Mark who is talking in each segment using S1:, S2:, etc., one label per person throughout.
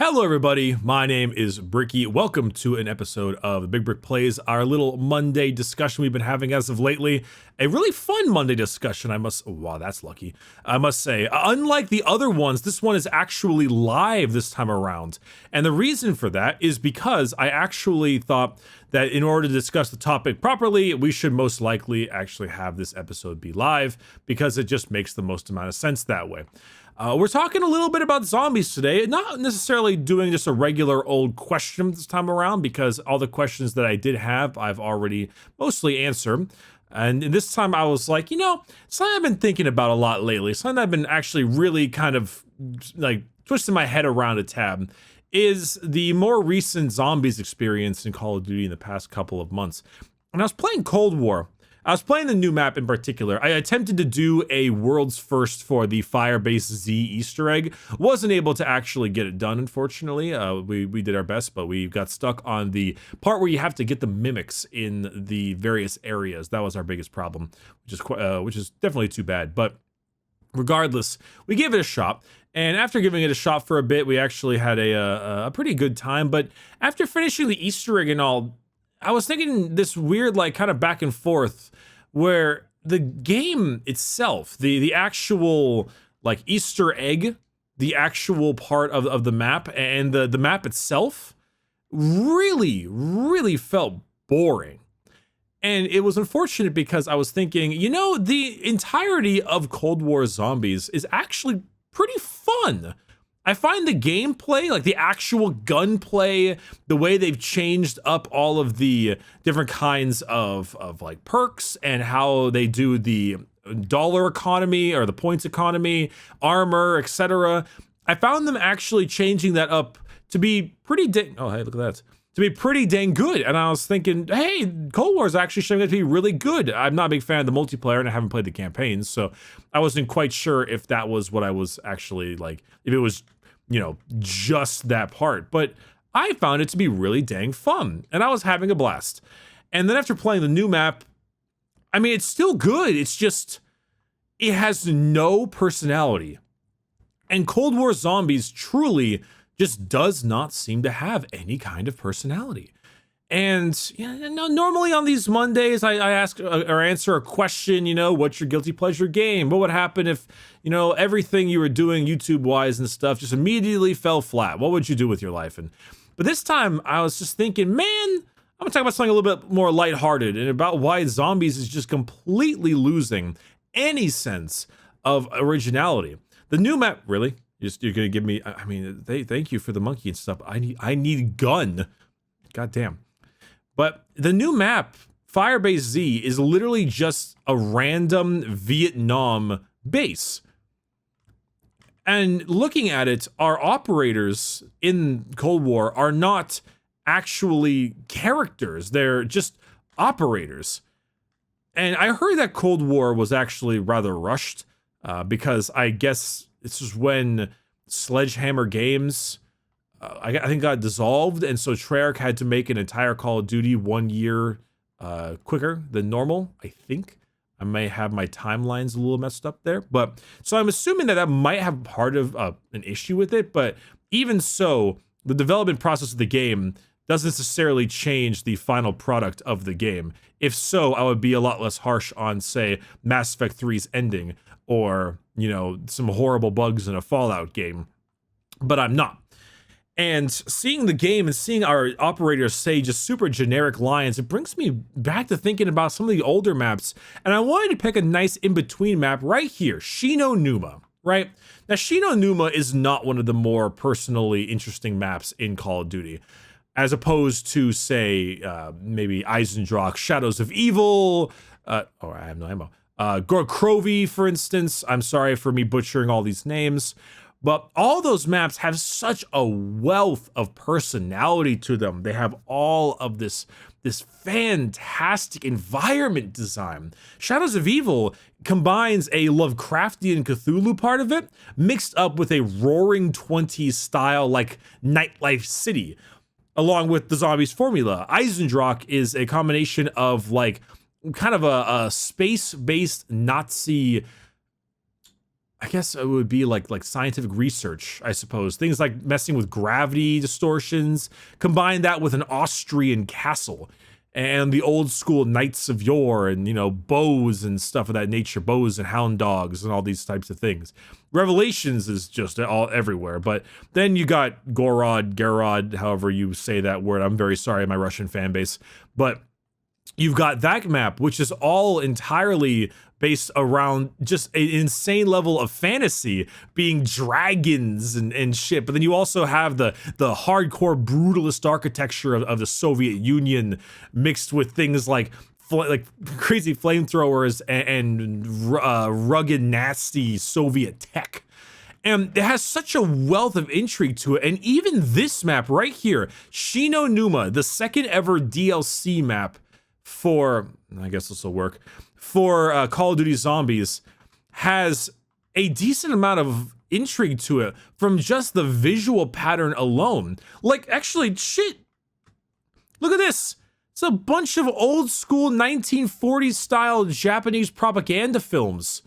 S1: Hello everybody, my name is Bricky. Welcome to an episode of the Big Brick Plays, our little Monday discussion we've been having as of lately. A really fun Monday discussion, wow, that's lucky, I must say. Unlike the other ones, this one is actually live this time around. And the reason for that is because I actually thought that in order to discuss the topic properly, we should most likely actually have this episode be live, because it just makes the most amount of sense that way. We're talking a little bit about zombies today, not necessarily doing just a regular old question this time around, because all the questions that I did have, I've already mostly answered. And this time I was like, something I've been thinking about a lot lately, something I've been actually really kind of like twisting my head around a tab, is the more recent zombies experience in Call of Duty in the past couple of months. When I was playing Cold War, I was playing the new map in particular. I attempted to do a world's first for the Firebase Z Easter egg. Wasn't able to actually get it done, unfortunately. We did our best, but we got stuck on the part where you have to get the mimics in the various areas. That was our biggest problem, which is definitely too bad. But regardless, we gave it a shot. And after giving it a shot for a bit, we actually had a pretty good time. But after finishing the Easter egg and all, I was thinking this weird, like, kind of back and forth where the game itself, the actual, like, Easter egg, the actual part of the map and the map itself really felt boring. And it was unfortunate because I was thinking, the entirety of Cold War Zombies is actually pretty fun. I find the gameplay, like the actual gunplay, the way they've changed up all of the different kinds of like perks and how they do the dollar economy or the points economy, armor, etc. I found them actually changing that up to be pretty oh, hey, look at that. To be pretty dang good. And I was thinking, hey, Cold War is actually showing it to be really good. I'm not a big fan of the multiplayer and I haven't played the campaigns, so I wasn't quite sure if that was what I was actually like, if it was, just that part. But I found it to be really dang fun and I was having a blast. And then after playing the new map, I mean, it's still good. It's just, it has no personality. And Cold War Zombies truly just does not seem to have any kind of personality. And normally on these Mondays, I ask or answer a question, what's your guilty pleasure game? What would happen if, everything you were doing YouTube-wise and stuff just immediately fell flat? What would you do with your life? But this time, I was just thinking, man, I'm gonna talk about something a little bit more lighthearted and about why zombies is just completely losing any sense of originality. The new map, really? You're gonna give me, thank you for the monkey and stuff. I need gun. God damn. But the new map, Firebase Z, is literally just a random Vietnam base. And looking at it, our operators in Cold War are not actually characters. They're just operators. And I heard that Cold War was actually rather rushed because I guess this is when Sledgehammer Games I think got dissolved, and so Treyarch had to make an entire Call of Duty 1 year quicker than normal, I think. I may have my timelines a little messed up there, but so I'm assuming that might have part of an issue with it, but even so, the development process of the game doesn't necessarily change the final product of the game. If so, I would be a lot less harsh on, say, Mass Effect 3's ending, or, some horrible bugs in a Fallout game, but I'm not. And seeing the game and seeing our operators say just super generic lines, it brings me back to thinking about some of the older maps. And I wanted to pick a nice in-between map right here, Shino Numa, right? Now, Shino Numa is not one of the more personally interesting maps in Call of Duty, as opposed to, say, maybe Eisendrache, Shadows of Evil, I have no ammo. Gorkrovi, for instance. I'm sorry for me butchering all these names. But all those maps have such a wealth of personality to them. They have all of this fantastic environment design. Shadows of Evil combines a Lovecraftian Cthulhu part of it, mixed up with a Roaring Twenties style, like, nightlife city, along with the zombies formula. Eisendrache is a combination of, like, kind of a space-based Nazi I guess it would be like scientific research, I suppose. Things like messing with gravity distortions. Combine that with an Austrian castle and the old school knights of yore, and bows and stuff of that nature, bows and hound dogs and all these types of things. Revelations is just all everywhere, but then you got Garod, however you say that word. I'm very sorry, my Russian fan base, but you've got that map, which is all entirely based around just an insane level of fantasy, being dragons and shit. But then you also have the hardcore brutalist architecture of the Soviet Union mixed with things like crazy flamethrowers and rugged, nasty Soviet tech. And it has such a wealth of intrigue to it. And even this map right here, Shino Numa, the second ever DLC map for, I guess this will work, for Call of Duty Zombies, has a decent amount of intrigue to it from just the visual pattern alone. Like, actually, shit, look at this. It's a bunch of old school 1940s style Japanese propaganda films.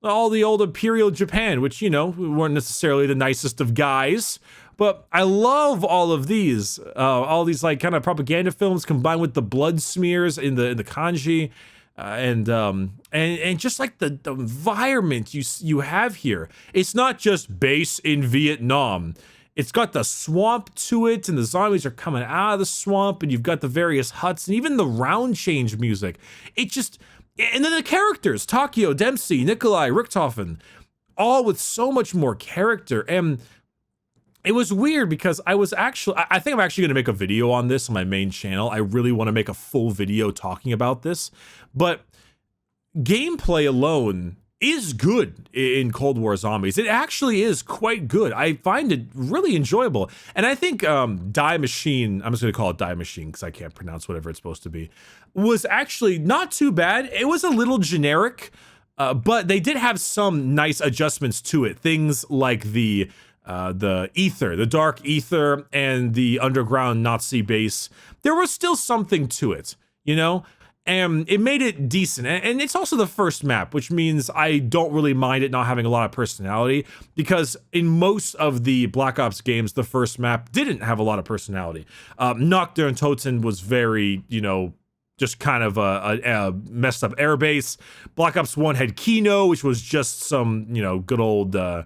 S1: All the old Imperial Japan, which, weren't necessarily the nicest of guys. But I love all of these, like kind of propaganda films combined with the blood smears in the kanji, and just like the environment you have here. It's not just base in Vietnam. It's got the swamp to it, and the zombies are coming out of the swamp, and you've got the various huts, and even the round change music. And then the characters, Takio, Dempsey, Nikolai, Richthofen, all with so much more character. And it was weird because I think I'm actually going to make a video on this on my main channel. I really want to make a full video talking about this. But gameplay alone is good in Cold War Zombies. It actually is quite good. I find it really enjoyable. And I think Die Machine, I'm just going to call it Die Machine because I can't pronounce whatever it's supposed to be, was actually not too bad. It was a little generic, but they did have some nice adjustments to it. Things like the ether, the dark ether, and the underground Nazi base. There was still something to it, and it made it decent. And it's also the first map, which means I don't really mind it not having a lot of personality, because in most of the Black Ops games, the first map didn't have a lot of personality. Nocturne Toten was very, just kind of a messed up airbase. Black Ops 1 had Kino, which was just some, good old, I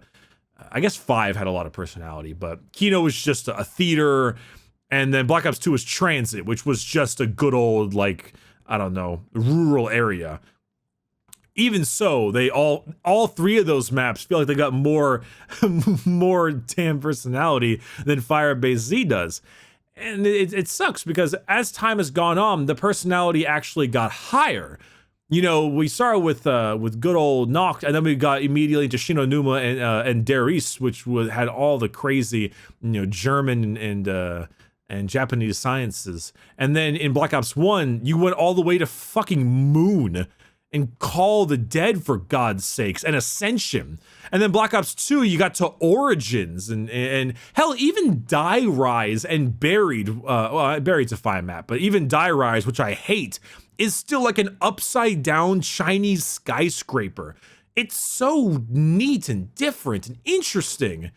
S1: guess 5 had a lot of personality, but Kino was just a theater. And then Black Ops 2 was Transit, which was just a good old, rural area. Even so, they all three of those maps feel like they got more damn personality than Firebase Z does. And it sucks because as time has gone on, the personality actually got higher. We started with good old Noct, and then we got immediately into Shino Numa and Darius, which had all the crazy, German and Japanese sciences. And then in Black Ops 1, you went all the way to fucking Moon and Call the Dead, for God's sakes, and Ascension. And then Black Ops 2, you got to Origins and hell, even Die Rise and Buried. Buried's a fine map, but even Die Rise, which I hate, is still like an upside down Chinese skyscraper. It's so neat and different and interesting.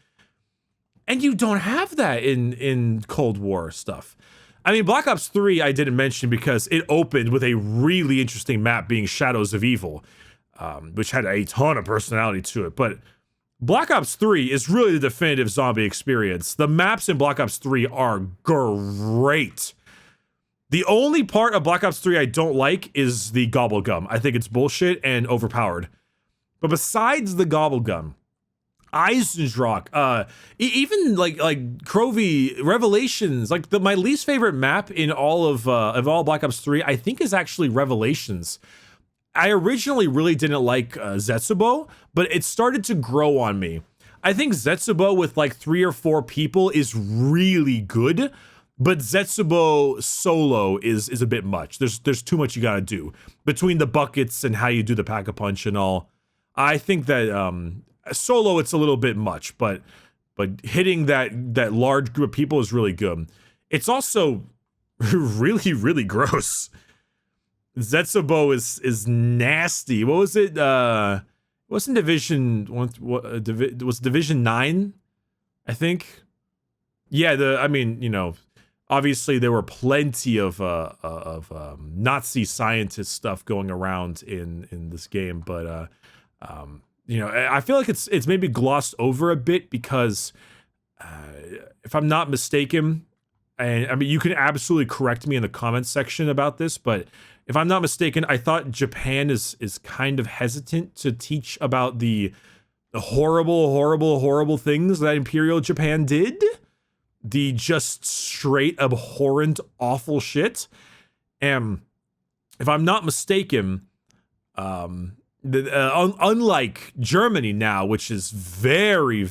S1: And you don't have that in Cold War stuff. I mean, Black Ops 3 I didn't mention because it opened with a really interesting map being Shadows of Evil, which had a ton of personality to it. But Black Ops 3 is really the definitive zombie experience. The maps in Black Ops 3 are great. The only part of Black Ops 3 I don't like is the Gobblegum. I think it's bullshit and overpowered. But besides the Gobblegum, Eisensrock, even like Crovey, Revelations, like my least favorite map in all of Black Ops 3, I think is actually Revelations. I originally really didn't like Zetsubo, but it started to grow on me. I think Zetsubo with like 3 or 4 people is really good, but Zetsubo solo is a bit much. There's too much you gotta do between the buckets and how you do the pack-a-punch and all. I think that solo it's a little bit much, but hitting that large group of people is really good. It's also really gross. Zetsubo is nasty. What was it? What wasn't Division one. Was Division 9? I think. Yeah. I mean, you know, obviously there were plenty of Nazi scientist stuff going around in this game, but you know, I feel like it's maybe glossed over a bit because if I'm not mistaken, and I mean you can absolutely correct me in the comments section about this, but if I'm not mistaken, I thought Japan is kind of hesitant to teach about the horrible things that Imperial Japan did. The just straight abhorrent awful shit. And if I'm not mistaken, unlike Germany now, which is very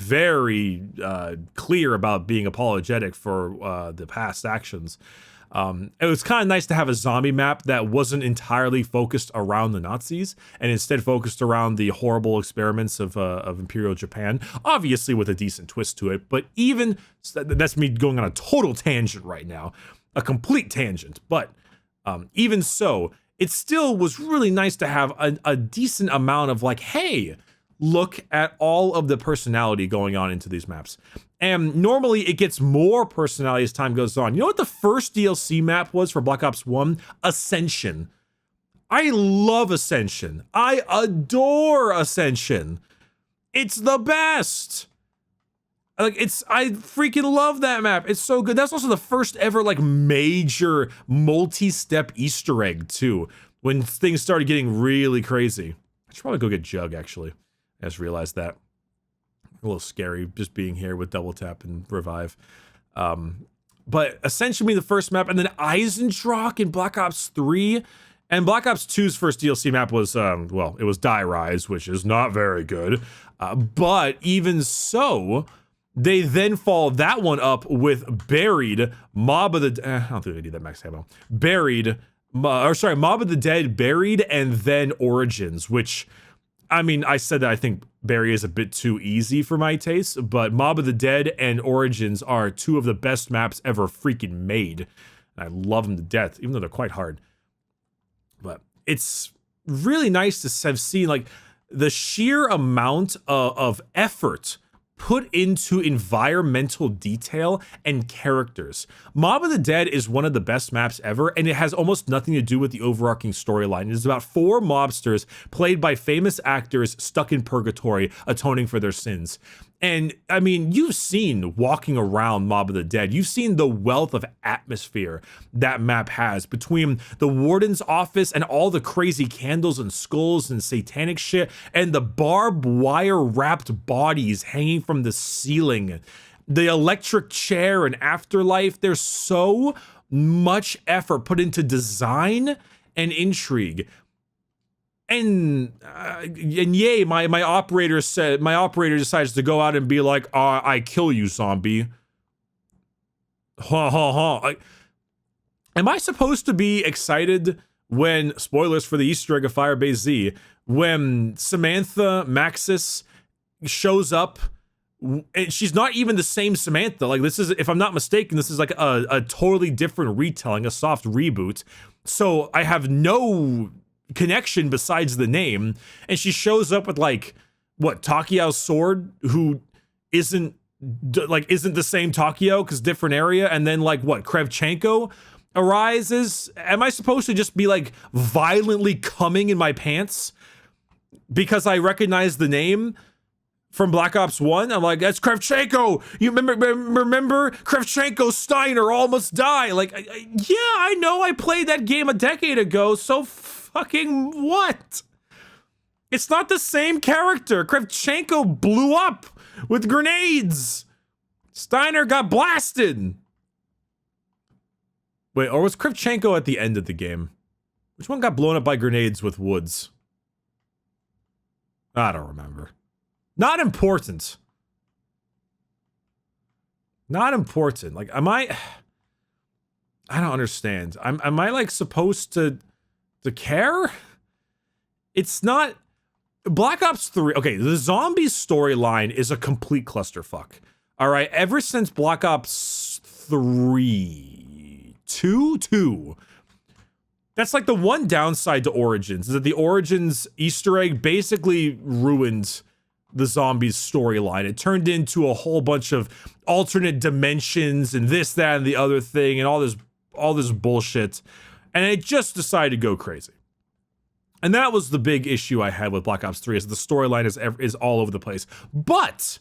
S1: clear about being apologetic for the past actions, it was kind of nice to have a zombie map that wasn't entirely focused around the Nazis and instead focused around the horrible experiments of Imperial Japan, obviously with a decent twist to it. But even that's me going on a total tangent right now, a complete tangent. But even so, it still was really nice to have a decent amount of like, hey, look at all of the personality going on into these maps. And normally it gets more personality as time goes on. You know what the first DLC map was for Black Ops 1? Ascension. I love Ascension. I adore Ascension. It's the best. Like, I freaking love that map. It's so good. That's also the first ever like major multi-step Easter egg too, when things started getting really crazy. I should probably go get Jug, actually. I just realized that. A little scary just being here with double tap and revive. But essentially the first map, and then Eisendrache in Black Ops 3. And Black Ops 2's first DLC map was, well, it was Die Rise, which is not very good. But even so, they then follow that one up with Buried, Mob of the... I don't think they need that max ammo. Buried, Mob of the Dead, Buried, and then Origins, which... I mean, I said that I think Barry is a bit too easy for my taste, but Mob of the Dead and Origins are two of the best maps ever freaking made. And I love them to death, even though they're quite hard. But it's really nice to have seen like the sheer amount of effort put into environmental detail and characters. Mob of the Dead is one of the best maps ever, and it has almost nothing to do with the overarching storyline. It is about 4 mobsters played by famous actors stuck in purgatory, atoning for their sins. And I mean, you've seen walking around Mob of the Dead, you've seen the wealth of atmosphere that map has between the warden's office and all the crazy candles and skulls and satanic shit, and the barbed wire wrapped bodies hanging from the ceiling, the electric chair and afterlife. There's so much effort put into design and intrigue. And yay, my operator decides to go out and be like, I kill you, zombie. Ha ha ha. Am I supposed to be excited when, spoilers for the Easter egg of Firebase Z, when Samantha Maxis shows up, and she's not even the same Samantha. Like, this is, if I'm not mistaken, this is like a totally different retelling, a soft reboot. So I have no connection besides the name, and she shows up with like what, Takiyao's sword, who isn't the same Takio because different area, and then like what, Krevchenko arises. Am I supposed to just be like violently coming in my pants because I recognize the name from Black Ops 1? I'm like, that's Krevchenko! You remember Krevchenko, Steiner, almost die. Like, yeah, I know I played that game a decade ago, so fucking what? It's not the same character. Krevchenko blew up with grenades. Steiner got blasted. Wait, or was Krevchenko at the end of the game? Which one got blown up by grenades with Woods? I don't remember. Not important. Not important. Like, am I don't understand. Am I like supposed to care? It's not. Black Ops 3, okay, the zombies storyline is a complete clusterfuck. All right, ever since Black Ops 3, 2, That's like the one downside to Origins, is that the Origins Easter egg basically ruined the zombies storyline. It turned into a whole bunch of alternate dimensions and this, that, and the other thing, and all this bullshit. And it just decided to go crazy. And that was the big issue I had with Black Ops 3, is the storyline is all over the place. But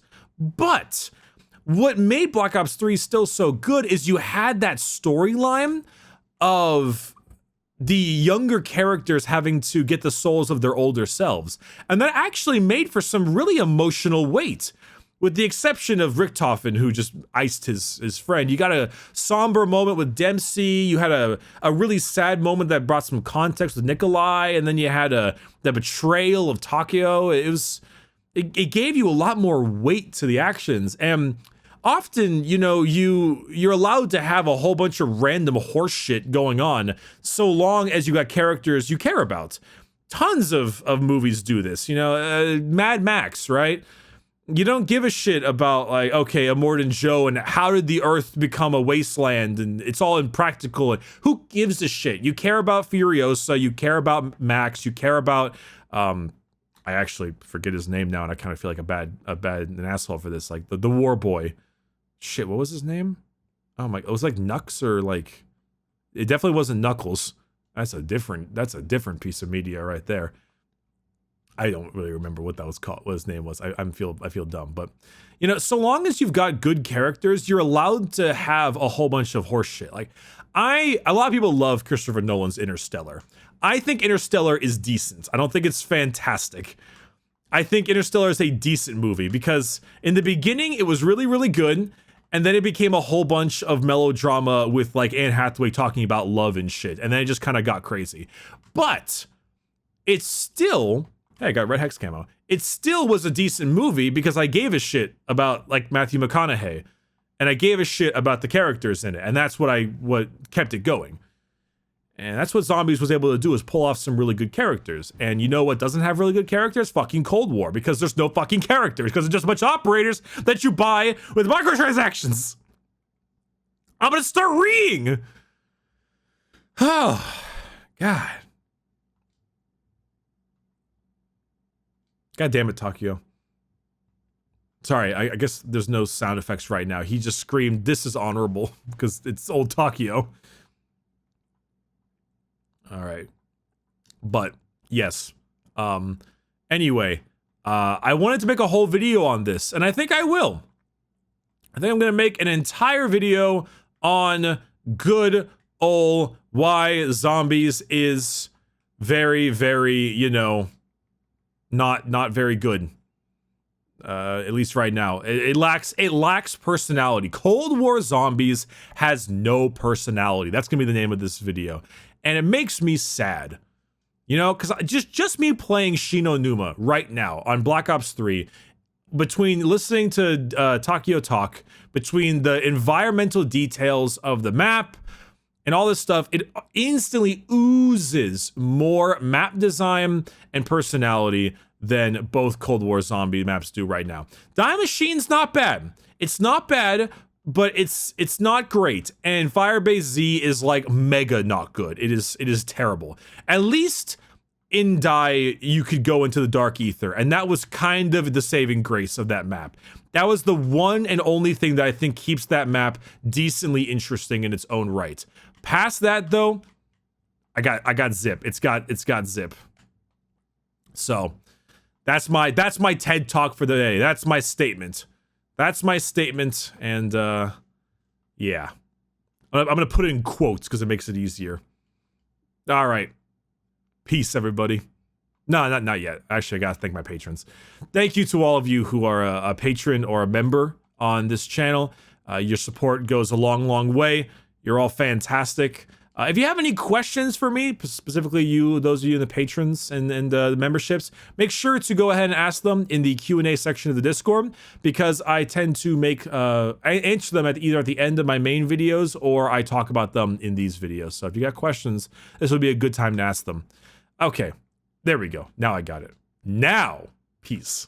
S1: what made Black Ops 3 still so good is you had that storyline of the younger characters having to get the souls of their older selves. And that actually made for some really emotional weight, with the exception of Richtofen, who just iced his friend. You got a somber moment with Dempsey. You had a really sad moment that brought some context with Nikolai. And then you had the betrayal of Takeo. It gave you a lot more weight to the actions. And often, you know, you're allowed to have a whole bunch of random horse shit going on, so long as you got characters you care about. Tons of movies do this, you know, Mad Max, right? You don't give a shit about, like, okay, Immortan Joe and how did the Earth become a wasteland, and it's all impractical. And who gives a shit? You care about Furiosa, you care about Max, you care about, I actually forget his name now, and I kind of feel like an asshole for this. Like the war boy. Shit, what was his name? Oh my, it was like Nux, or like, it definitely wasn't Knuckles. That's a different piece of media right there. I don't really remember what that was called, what his name was. I feel dumb, but you know, so long as you've got good characters, you're allowed to have a whole bunch of horse shit. Like, a lot of people love Christopher Nolan's Interstellar. I think Interstellar is decent. I don't think it's fantastic. I think Interstellar is a decent movie because in the beginning it was really, really good. And then it became a whole bunch of melodrama with like Anne Hathaway talking about love and shit. And then it just kind of got crazy. But it's still, hey, I got Red Hex camo. It still was a decent movie because I gave a shit about like Matthew McConaughey. And I gave a shit about the characters in it. And that's what kept it going. And that's what Zombies was able to do, is pull off some really good characters. And you know what doesn't have really good characters? Fucking Cold War, because there's no fucking characters, because it's just a bunch of operators that you buy with microtransactions. I'm gonna start reading. Oh, God. God damn it, Takeo. Sorry, I guess there's no sound effects right now. He just screamed, "This is honorable," because it's old Takeo. All right. But yes. Anyway, I wanted to make a whole video on this, and I think I will. I think I'm going to make an entire video on good old why Zombies is very, very, you know, not very good. At least right now. It lacks personality. Cold War Zombies has no personality. That's going to be the name of this video. And it makes me sad, you know, because just me playing Shino Numa right now on Black Ops 3, between listening to Takeo talk, between the environmental details of the map and all this stuff, it instantly oozes more map design and personality than both Cold War Zombie maps do right now. Die Machine's not bad. It's not bad, but it's not great. And Firebase Z is like mega not good. It is terrible. At least in Die, you could go into the Dark Ether, and that was kind of the saving grace of that map. That was the one and only thing that I think keeps that map decently interesting in its own right. Past that though, I got zip. It's got zip. So that's my TED talk for the day. That's my statement. That's my statement, and yeah. I'm gonna put it in quotes because it makes it easier. All right. Peace, everybody. No, not yet. Actually, I gotta thank my patrons. Thank you to all of you who are a patron or a member on this channel. Your support goes a long, long way. You're all fantastic. If you have any questions for me, specifically those of you in the patrons and the memberships, make sure to go ahead and ask them in the Q&A section of the Discord, because I tend to I answer them either at the end of my main videos, or I talk about them in these videos. So if you got questions, this would be a good time to ask them. Okay, there we go. Now I got it. Now, peace.